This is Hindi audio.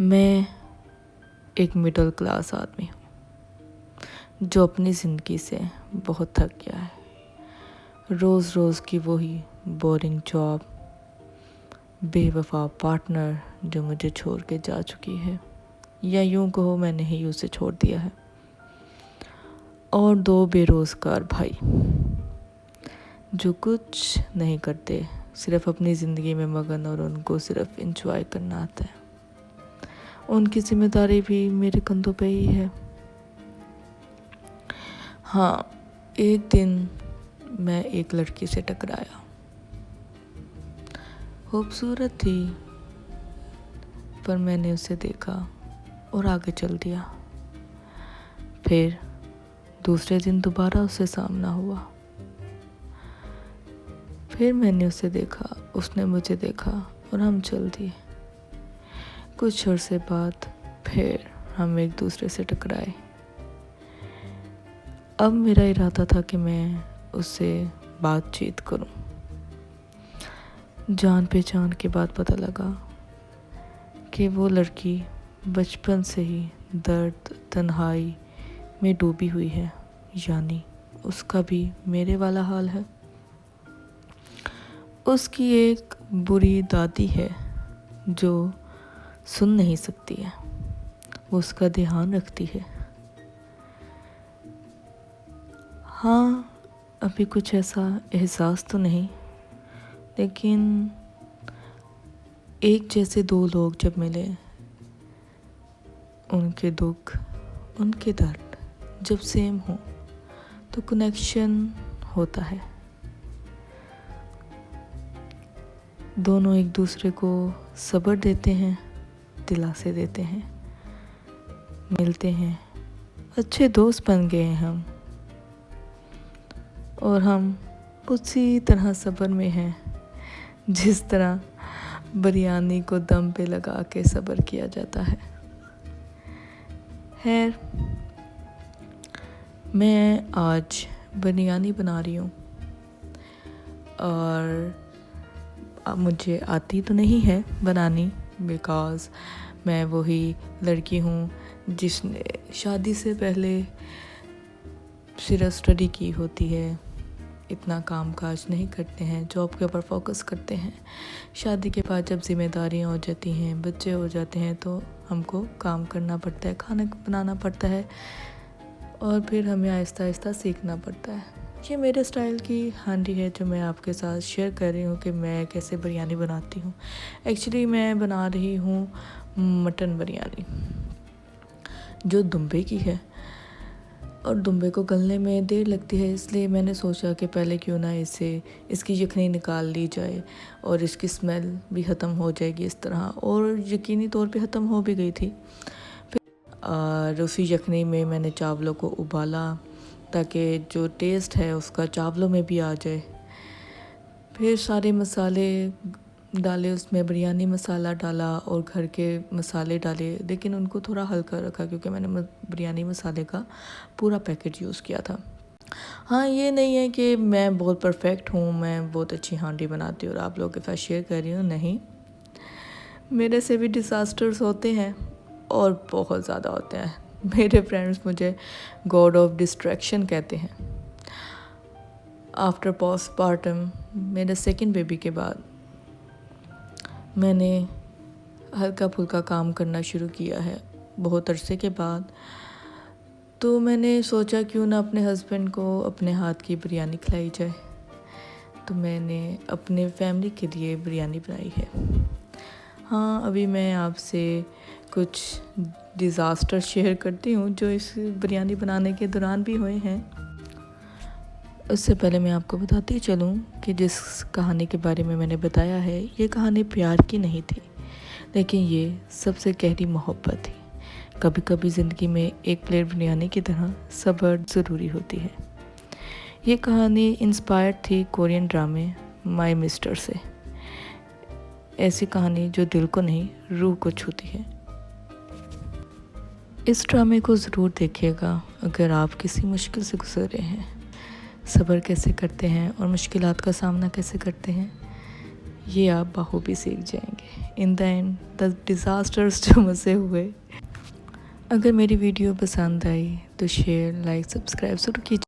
मैं एक मिडिल क्लास आदमी हूँ जो अपनी ज़िंदगी से बहुत थक गया है। रोज़ रोज़ की वही बोरिंग जॉब, बेवफा पार्टनर जो मुझे छोड़ के जा चुकी है, या यूं कहो मैंने ही उसे छोड़ दिया है, और 2 बेरोज़गार भाई जो कुछ नहीं करते, सिर्फ अपनी ज़िंदगी में मगन और उनको सिर्फ एंजॉय करना आता है। उनकी जिम्मेदारी भी मेरे कंधों पे ही है। हाँ, एक दिन मैं एक लड़की से टकराया। खूबसूरत थी, पर मैंने उसे देखा और आगे चल दिया। फिर दूसरे दिन दोबारा उससे सामना हुआ। फिर मैंने उसे देखा, उसने मुझे देखा और हम चल दिए। कुछ अरसे बाद फिर हम एक दूसरे से टकराए। अब मेरा इरादा था कि मैं उससे बातचीत करूं। जान पहचान के बाद पता लगा कि वो लड़की बचपन से ही दर्द तन्हाई में डूबी हुई है, यानी उसका भी मेरे वाला हाल है। उसकी एक बुरी दादी है जो सुन नहीं सकती है, वो उसका ध्यान रखती है। हाँ, अभी कुछ ऐसा एहसास तो नहीं, लेकिन एक जैसे 2 लोग जब मिले, उनके दुख, उनके दर्द जब सेम हो तो कनेक्शन होता है। दोनों एक दूसरे को सब्र देते हैं, दिलासे देते हैं, मिलते हैं, अच्छे दोस्त बन गए हैं हम। और हम उसी तरह सब्र में हैं जिस तरह बिरयानी को दम पे लगा के सब्र किया जाता है। खैर, मैं आज बिरयानी बना रही हूँ और मुझे आती तो नहीं है बनानी, बिकॉज़ मैं वही लड़की हूँ जिसने शादी से पहले सिर्फ स्टडी की होती है। इतना काम काज नहीं करते हैं, जॉब के ऊपर फोकस करते हैं। शादी के बाद जब जिम्मेदारियाँ हो जाती हैं, बच्चे हो जाते हैं, तो हमको काम करना पड़ता है, खाना बनाना पड़ता है, और फिर हमें आहिस्ता आहिस्ता सीखना पड़ता है। ये मेरे स्टाइल की हांडी है जो मैं आपके साथ शेयर कर रही हूँ कि मैं कैसे बिरयानी बनाती हूँ। एक्चुअली मैं बना रही हूँ मटन बिरयानी जो दुम्बे की है, और दुम्बे को गलने में देर लगती है, इसलिए मैंने सोचा कि पहले क्यों ना इसकी यखनी निकाल ली जाए और इसकी स्मेल भी ख़त्म हो जाएगी इस तरह, और यकीनी तौर पे ख़त्म हो भी गई थी। और उसी यखनी में मैंने चावलों को उबाला ताकि जो टेस्ट है उसका चावलों में भी आ जाए। फिर सारे मसाले डाले, उसमें बिरयानी मसाला डाला और घर के मसाले डाले, लेकिन उनको थोड़ा हल्का रखा क्योंकि मैंने बिरयानी मसाले का पूरा पैकेट यूज़ किया था। हाँ, ये नहीं है कि मैं बहुत परफेक्ट हूँ, मैं बहुत अच्छी हांडी बनाती हूँ और आप लोगों के साथ शेयर कर रही हूँ, नहीं। मेरे से भी डिज़ास्टर्स होते हैं और बहुत ज़्यादा होते हैं। मेरे फ्रेंड्स मुझे गॉड ऑफ डिस्ट्रैक्शन कहते हैं। आफ्टर पोस्टपार्टम, मेरे सेकंड बेबी के बाद मैंने हल्का फुल्का काम करना शुरू किया है बहुत अरसे के बाद। तो मैंने सोचा क्यों ना अपने हस्बैंड को अपने हाथ की बिरयानी खिलाई जाए, तो मैंने अपने फैमिली के लिए बिरयानी बनाई है। हाँ, अभी मैं आपसे कुछ डिज़ास्टर शेयर करती हूँ जो इस बिरयानी बनाने के दौरान भी हुए हैं। उससे पहले मैं आपको बताती चलूँ कि जिस कहानी के बारे में मैंने बताया है, ये कहानी प्यार की नहीं थी, लेकिन ये सबसे गहरी मोहब्बत थी। कभी कभी ज़िंदगी में एक प्लेट बिरयानी की तरह सब्र ज़रूरी होती है। ये कहानी इंस्पायर्ड थी कोरियन ड्रामे माय मिस्टर से। ऐसी कहानी जो दिल को नहीं, रूह को छूती है। इस ड्रामे को ज़रूर देखिएगा अगर आप किसी मुश्किल से गुजर रहे हैं। सब्र कैसे करते हैं और मुश्किलात का सामना कैसे करते हैं, ये आप बखूबी सीख जाएंगे। In the end the disasters जो मुझसे हुए। अगर मेरी वीडियो पसंद आई तो शेयर, लाइक, सब्सक्राइब ज़रूर कीजिए।